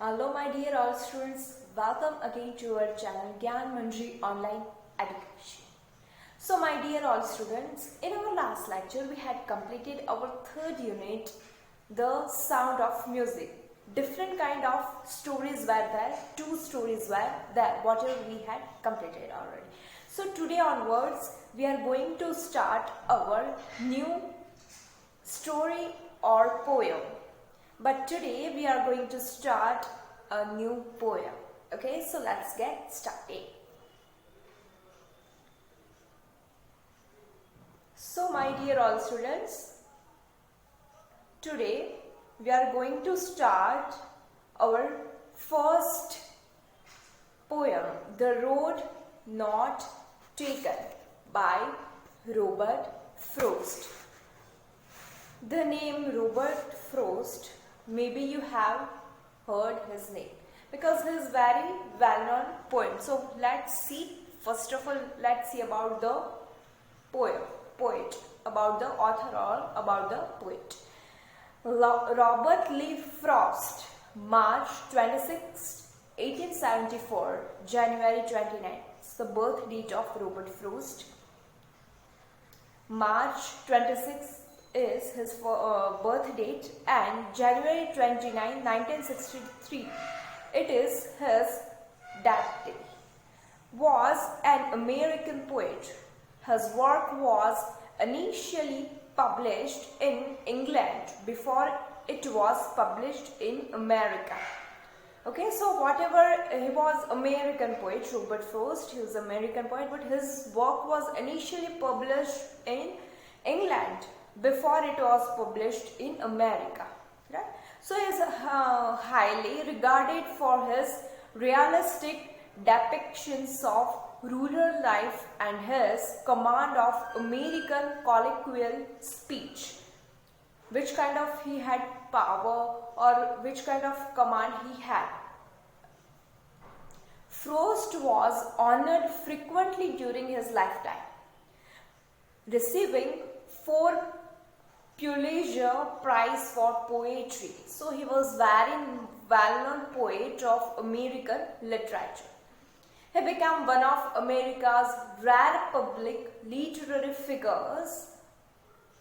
Hello my dear all students, welcome again to our channel Gyanmanjari Online Education. So my dear all students, in our last lecture we had completed our third unit, the sound of music. Different kind of stories were there, 2 stories were there, whatever we had completed already. So today onwards we are going to start our new story or poem. But today we are going to start a new poem. Okay, so let's get started. So my dear all students, today we are going to start our first poem, The Road Not Taken by Robert Frost. The name Robert Frost, maybe you have heard his name because he is very well-known poet. So let's see, first of all, let's see about the poet, about the author or about the poet. Robert Lee Frost, March 26, 1874, January 29. It's the birth date of Robert Frost. March 26 is his birth date and January 29, 1963, it is his death day. Was an American poet. His work was initially published in England before it was published in America. Okay, so whatever, he was American poet, Robert Frost, he was American poet, but his work was initially published in England before it was published in America, right? So he is highly regarded for his realistic depictions of rural life and his command of American colloquial speech. Which kind of he had power or which kind of command he had. Frost was honored frequently during his lifetime, receiving 4 Pulitzer Prize for Poetry. So he was very well-known poet of American literature. He became one of America's rare public literary figures,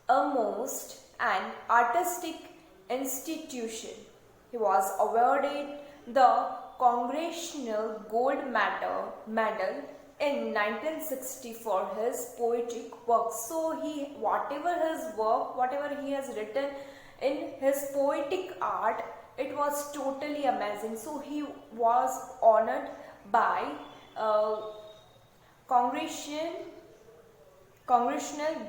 almost an artistic institution. He was awarded the Congressional Gold Medal in 1960 for his poetic work. So whatever he has written in his poetic art, it was totally amazing. So he was honored by Congressional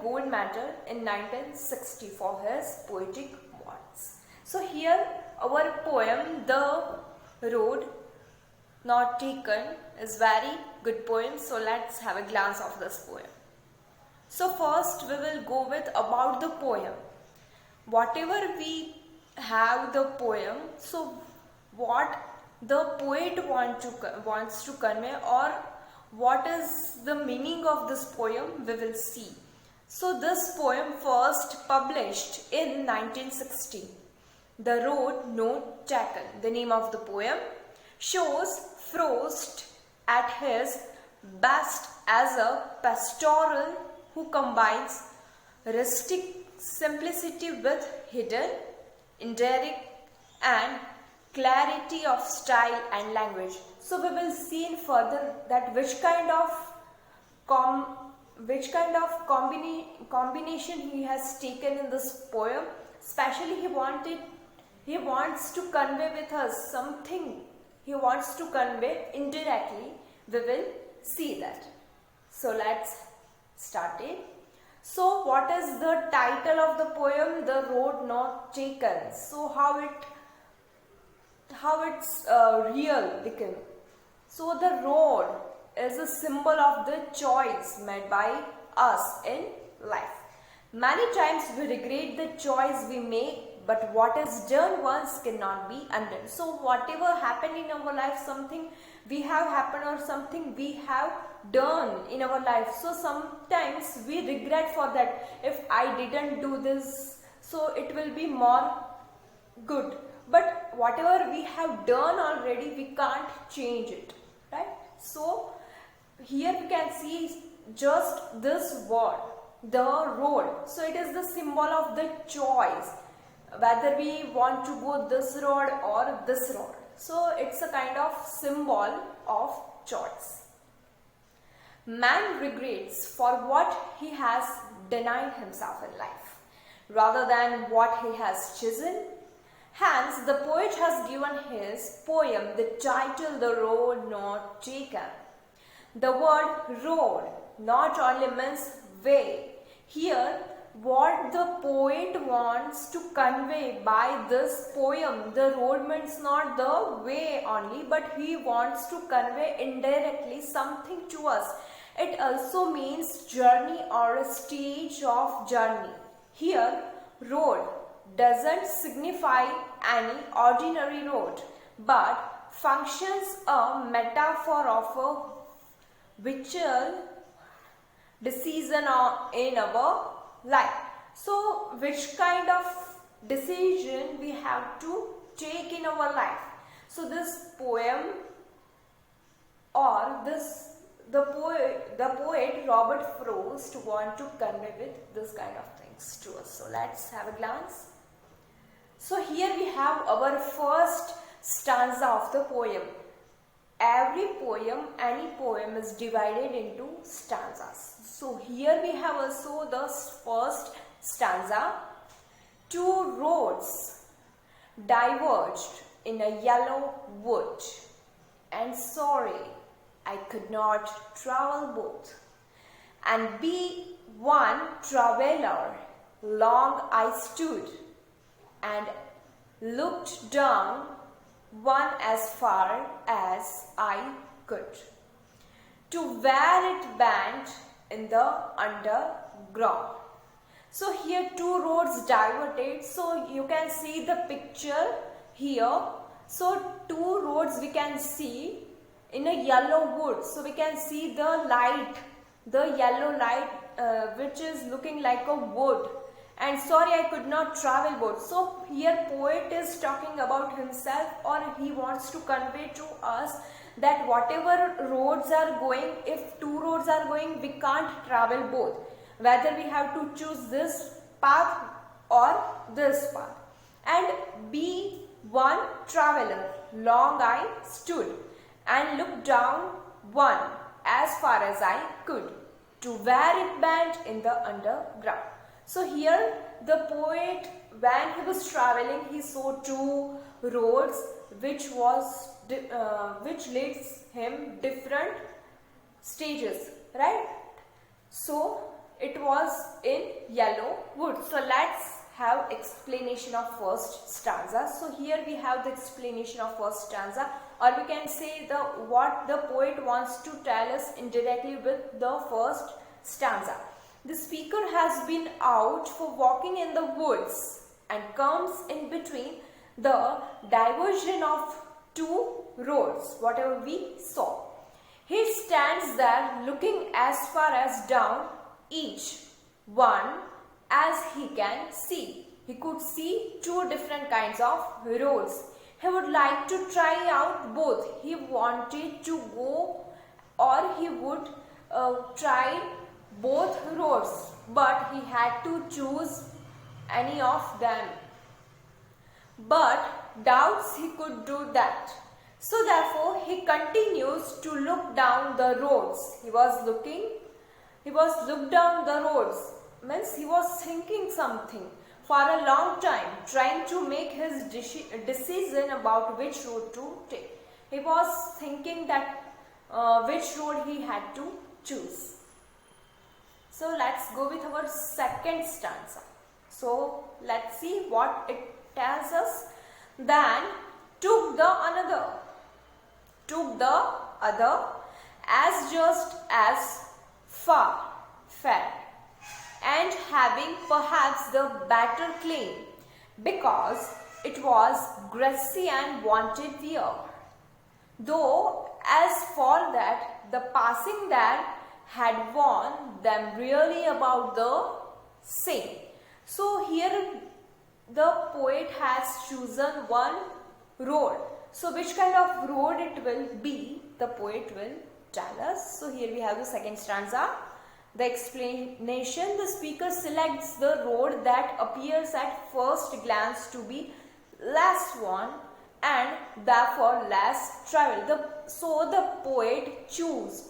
Gold Medal in 1960 for his poetic works. So here our poem, The Road Not Taken, is very good poem. So let's have a glance of this poem. So first we will go with about the poem. Whatever we have the poem, so what the poet wants to convey or what is the meaning of this poem, we will see. So this poem first published in 1960. The Road Not Taken, the name of the poem, shows Frost at his best as a pastoral who combines rustic simplicity with hidden, indirect and clarity of style and language. So we will see in further that which kind of combination he has taken in this poem. Especially he wants to convey with us something. He wants to convey indirectly. We will see that. So let's start it. So what is the title of the poem? The Road Not Taken. So how it's real became. So the road is a symbol of the choice made by us in life. Many times we regret the choice we make, but what is done once cannot be undone. So whatever happened in our life, something we have happened or something we have done in our life. So sometimes we regret for that. If I didn't do this, so it will be more good. But whatever we have done already, we can't change it, right? So here we can see just this word, the road. So it is the symbol of the choice, whether we want to go this road or this road. So it's a kind of symbol of choice. Man regrets for what he has denied himself in life, rather than what he has chosen. Hence, the poet has given his poem the title, The Road Not Taken. The word road not only means way. Here, what the poet wants to convey by this poem, the road means not the way only, but he wants to convey indirectly something to us. It also means journey or a stage of journey. Here, road doesn't signify any ordinary road, but functions a metaphor of a vital decision in our life. So, which kind of decision we have to take in our life? So, this poem or the poet Robert Frost want to convey with this kind of things to us. So, let's have a glance. So, here we have our first stanza of the poem. Every poem, any poem is divided into stanzas. So, here we have also the first stanza. Two roads diverged in a yellow wood, and sorry, I could not travel both. And be one traveler, long I stood, and looked down one as far as I could, to where it bent in the underground. So here two roads diverted. So you can see the picture here. So two roads we can see in a yellow wood. So we can see the light, the yellow light which is looking like a wood. And sorry, I could not travel both. So here poet is talking about himself, or he wants to convey to us that whatever roads are going, if two roads are going, we can't travel both. Whether we have to choose this path or this path. And be one traveler, long I stood, and looked down one as far as I could, to where it bent in the underground. So here the poet, when he was traveling, he saw two roads which leads him different stages, right? So it was in yellow wood. So let's have explanation of first stanza. So here we have the explanation of first stanza, or we can say what the poet wants to tell us indirectly with the first stanza. The speaker has been out for walking in the woods and comes in between the diversion of two roads, whatever we saw. He stands there looking as far as down each one as he can see. He could see two different kinds of roads. He would like to try out both. He wanted to go, or he would try both roads, but he had to choose any of them. But doubts he could do that. So therefore he continues to look down the roads. He was looked down the roads, means he was thinking something for a long time, trying to make his decision about which road to take. He was thinking that which road he had to choose. So let's go with our second stanza. So let's see what it tells us. Then took the other as just as far fed, and having perhaps the better claim, because it was grassy and wanted wear. Though as for that, the passing there had warned them really about the same. So here the poet has chosen one road. So which kind of road it will be, the poet will tell us. So here we have the second stanza. The explanation: the speaker selects the road that appears at first glance to be less worn and therefore less traveled. So the poet chose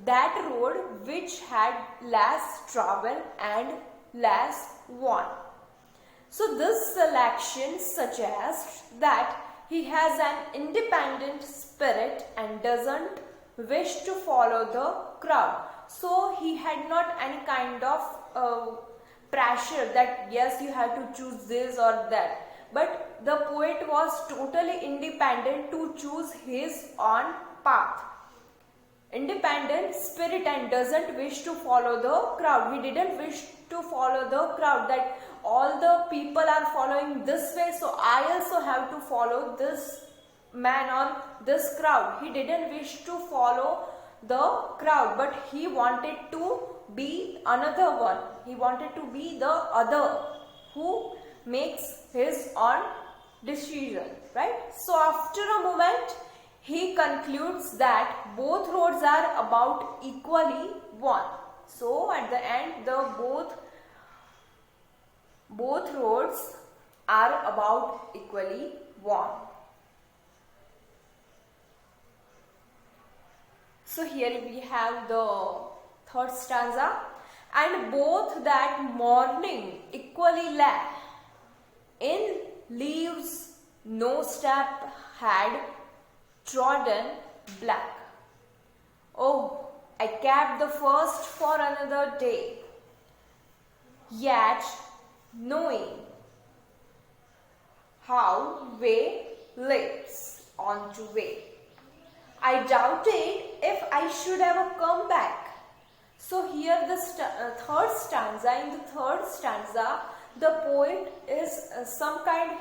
that road which had less travel and less worn. So this selection suggests that he has an independent spirit and doesn't wish to follow the crowd. So he had not any kind of pressure that yes, you have to choose this or that. But the poet was totally independent to choose his own path. Independent spirit and doesn't wish to follow the crowd. He didn't wish to follow the crowd, that all the people are following this way, so I also have to follow this man or this crowd. He didn't wish to follow the crowd, but he wanted to be another one. He wanted to be the other who makes his own decision, right? So after a moment, he concludes that both roads are about equally one. So at the end, both roads are about equally one. So here we have the third stanza. And both that morning equally lay in leaves, no step had trodden black. Oh, I kept the first for another day, yet knowing how way leads on to way, I doubted if I should ever come back. So here the third stanza, in the third stanza, the poet is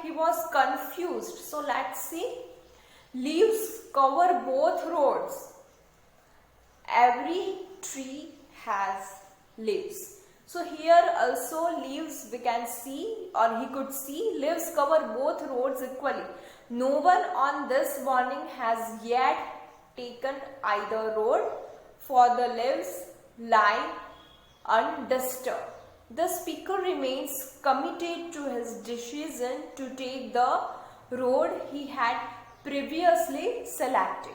he was confused. So let's see. Leaves cover both roads. Every tree has leaves. So here also leaves we can see, or he could see, leaves cover both roads equally. No one on this morning has yet taken either road, for the leaves lie undisturbed. The speaker remains committed to his decision to take the road he had previously selected.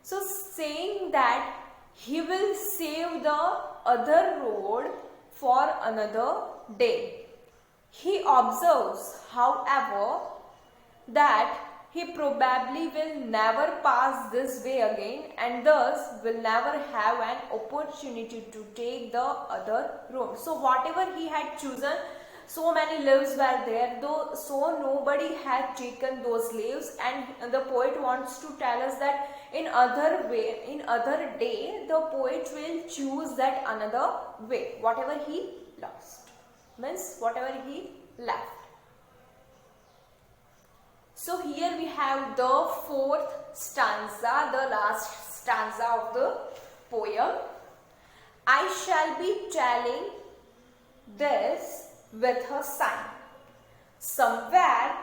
So saying that he will save the other road for another day. He observes, however, that he probably will never pass this way again and thus will never have an opportunity to take the other road. So whatever he had chosen, so many leaves were there, though, so nobody had taken those leaves, and the poet wants to tell us that in other day, the poet will choose that another way, whatever he lost, means whatever he left. So here we have the fourth stanza, the last stanza of the poem. I shall be telling this with a sign. Somewhere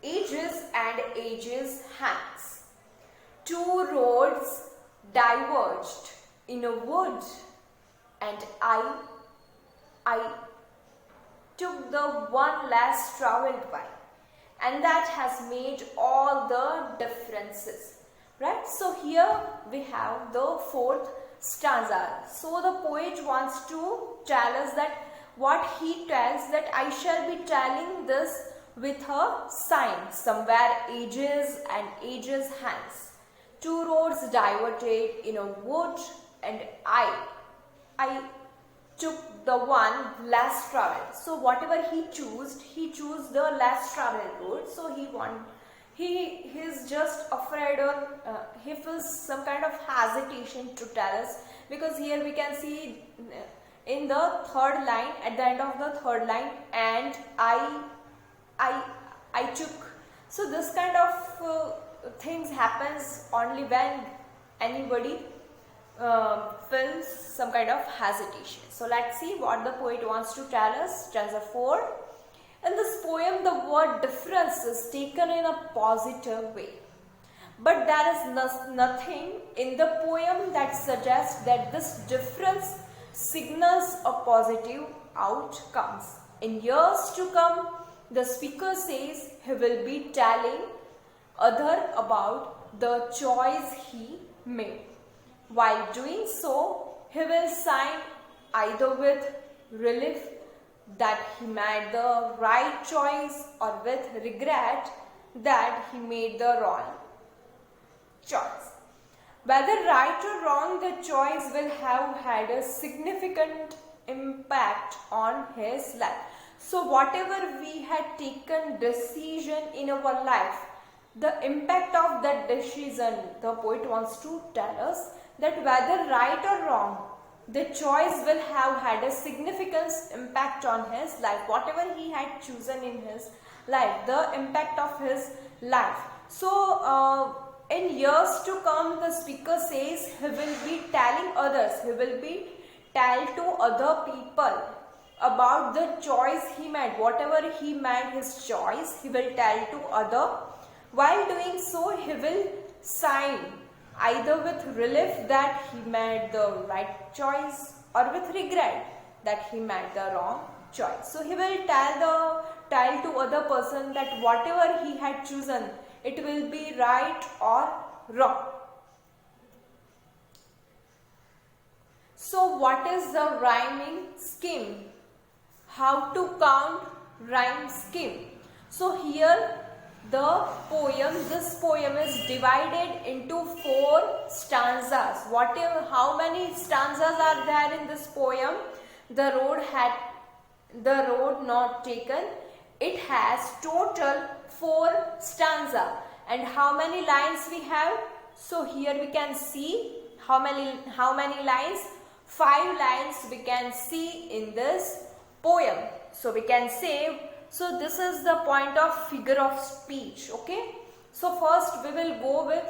ages and ages hence. Two roads diverged in a wood, and I took the one less traveled by. And that has made all the differences, right? So here we have the fourth stanza. So the poet wants to tell us that what he tells, that I shall be telling this with a sign, somewhere ages and ages hence. Two roads diverted in a wood, and I took the one less traveled. So whatever he chose the less traveled road. So he's just afraid, or he feels some kind of hesitation to tell us, because here we can see in the third line, at the end of the third line, and I took. So this kind of things happens only when anybody feels some kind of hesitation. So let's see what the poet wants to tell us. Stanza 4. In this poem, the word difference is taken in a positive way. But there is nothing in the poem that suggests that this difference signals a positive outcomes. In years to come, the speaker says he will be telling other about the choice he made. While doing so, he will sign either with relief that he made the right choice or with regret that he made the wrong choice. Whether right or wrong, the choice will have had a significant impact on his life. So whatever we had taken decision in our life, the impact of that decision, the poet wants to tell us that whether right or wrong, the choice will have had a significant impact on his life. Whatever he had chosen in his life, the impact of his life. So in years to come, the speaker says he will be telling others, he will be tell to other people about the choice he made. Whatever he made his choice, he will tell to other. While doing so, he will sign either with relief that he made the right choice or with regret that he made the wrong choice. So he will tell to other person that whatever he had chosen, it will be right or wrong. So what is the rhyming scheme? How to count rhyme scheme? So here this poem is divided into 4 stanzas. How many stanzas are there in this poem? The road not taken. It has total 4 stanza. And how many lines we have? So here we can see how many lines? 5 lines we can see in this poem. So we can say, so this is the point of figure of speech. Okay. So first we will go with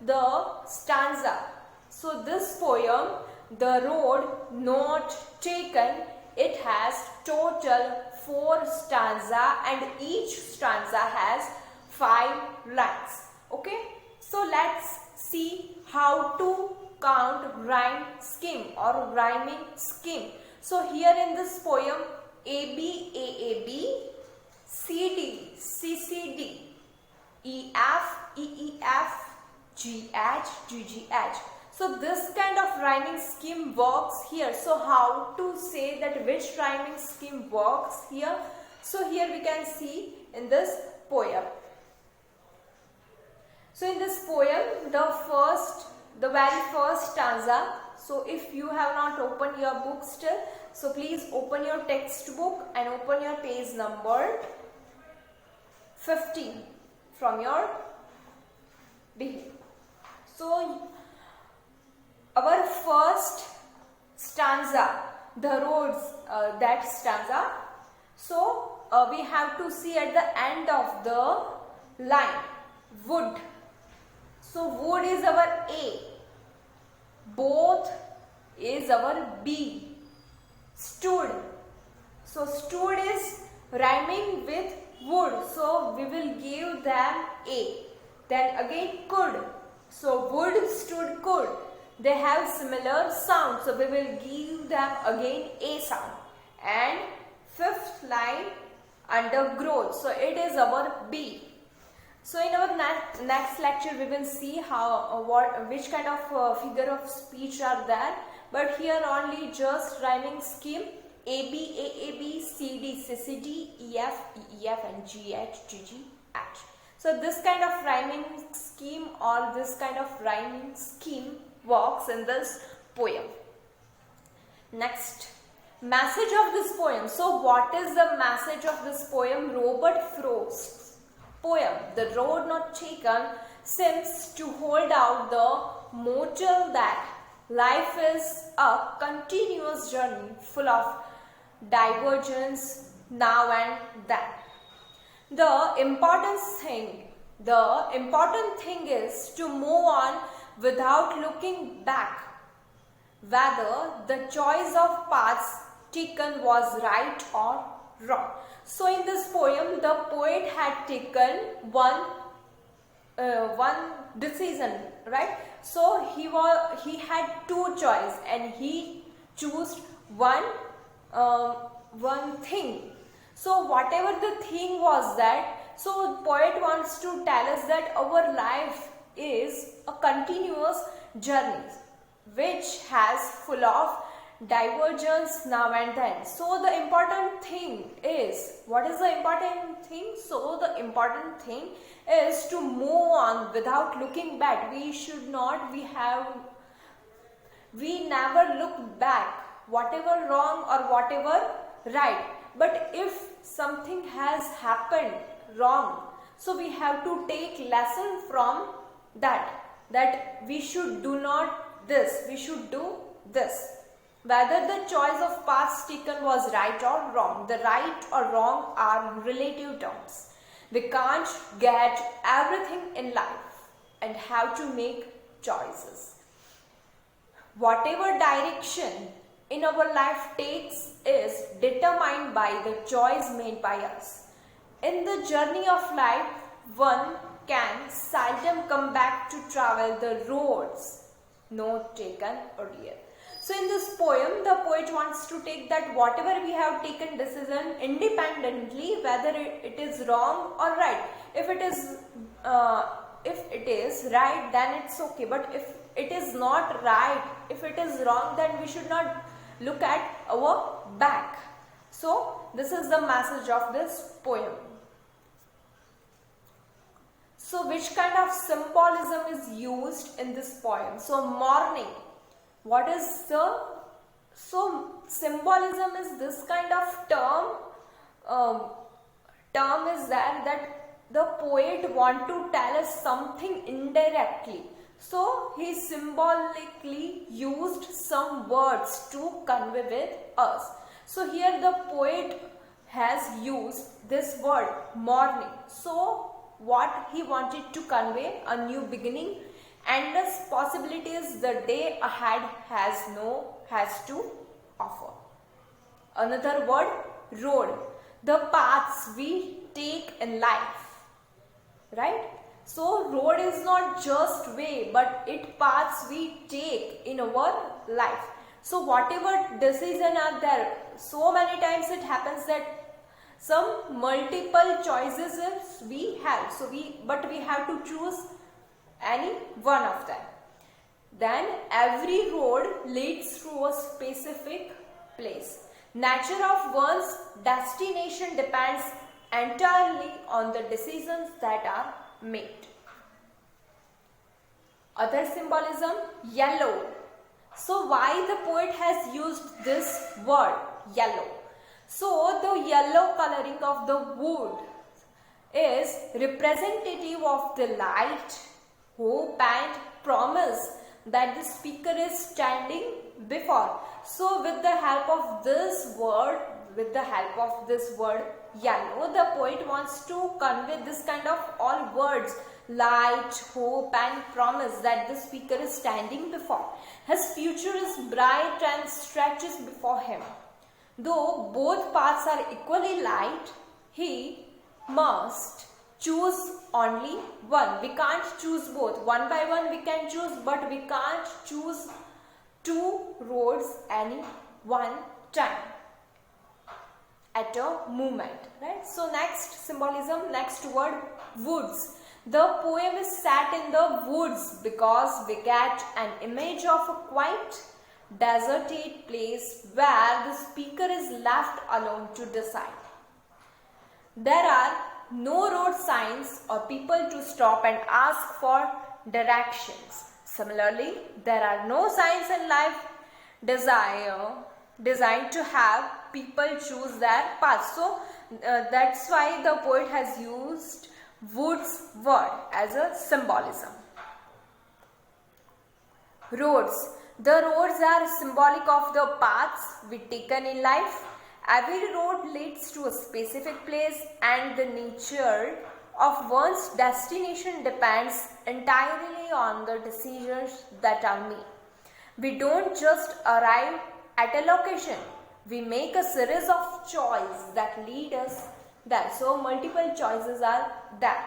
the stanza. So this poem, the road not taken, it has total 4 stanza and each stanza has 5 lines. Okay. So let's see how to count rhyme scheme or rhyming scheme. So here in this poem, AB, AAB, CD, CCD, EF, EEF, GH, GGH. So this kind of rhyming scheme works here. So how to say that which rhyming scheme works here? So here we can see in this poem. So in this poem, the very first stanza. So if you have not opened your book still, so please open your textbook and open your page number 15 from your beginning. So our first stanza, the roads, that stanza. So we have to see at the end of the line, wood. So wood is our A, both is our B, stood. So stood is rhyming with wood, so we will give them A. Then again could. So wood, stood, could. They have similar sound, so we will give them again A sound. And fifth line, undergrowth. So it is our B. So in our next lecture we will see which kind of figure of speech are there. But here only just rhyming scheme AB, AAB, CD, CCD, EF, EEF and GH, GGH. So this kind of rhyming scheme or this kind of rhyming scheme works in this poem. Next, message of this poem. So what is the message of this poem? Robert Frost's poem, The Road Not Taken, seems to hold out the motto that life is a continuous journey full of divergence now and then. The important thing is to move on without looking back, whether the choice of paths taken was right or wrong. So in this poem, the poet had taken one decision, right? So he had two choice and he chose one thing. So whatever the thing was that, so poet wants to tell us that our life is a continuous journey which has full of divergence now and then. So the important thing is, what is the important thing? So the important thing is to move on without looking back. We never look back, whatever wrong or whatever right. But if something has happened wrong, so we have to take lesson from that we should do not this, we should do this. Whether the choice of path taken was right or wrong, the right or wrong are relative terms. We can't get everything in life and have to make choices. Whatever direction in our life takes is determined by the choice made by us. In the journey of life, one can seldom come back to travel the roads not taken earlier. So in this poem, the poet wants to take that whatever we have taken decision independently, whether it is wrong or right. If it is right, then it's okay. But if it is not right, if it is wrong, then we should not look at our back. So this is the message of this poem. So which kind of symbolism is used in this poem? So mourning. What is symbolism is this kind of term is that the poet want to tell us something indirectly. So he symbolically used some words to convey with us. So here the poet has used this word mourning. So what he wanted to convey, a new beginning, endless possibilities the day ahead has to offer. Another word, road, the paths we take in life, right? So road is not just way, but it paths we take in our life. So whatever decision are there, so many times it happens that some multiple choices we have. But we have to choose any one of them. Then every road leads to a specific place. Nature of one's destination depends entirely on the decisions that are made. Other symbolism, yellow. So why the poet has used this word, yellow? So the yellow coloring of the wood is representative of the light, hope and promise that the speaker is standing before. So with the help of this word, yellow, the poet wants to convey this kind of all words, light, hope and promise that the speaker is standing before. His future is bright and stretches before him. Though both paths are equally light, he must choose only one. We can't choose both. One by one we can choose, but we can't choose two roads any one time at a moment, right? So next symbolism, next word, woods. The poem is set in the woods because we get an image of a quiet, deserted place where the speaker is left alone to decide. There are no road signs or people to stop and ask for directions. Similarly, there are no signs in life designed to have people choose their path. So that's why the poet has used woods word as a symbolism. Roads. The roads are symbolic of the paths we taken in life. Every road leads to a specific place and the nature of one's destination depends entirely on the decisions that are made. We don't just arrive at a location. We make a series of choices that lead us there. So multiple choices are there.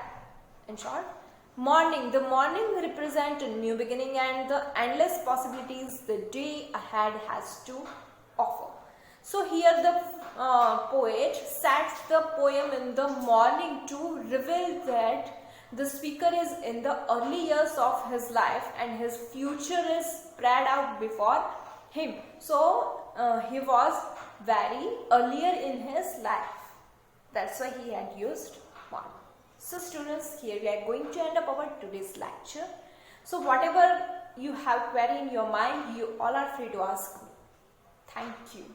In short, morning. The morning represents a new beginning and the endless possibilities the day ahead has to offer. So here the poet sets the poem in the morning to reveal that the speaker is in the early years of his life and his future is spread out before him. So he was very earlier in his life. That's why he had used morning. So students, here we are going to end up our today's lecture. So whatever you have query in your mind, you all are free to ask me. Thank you.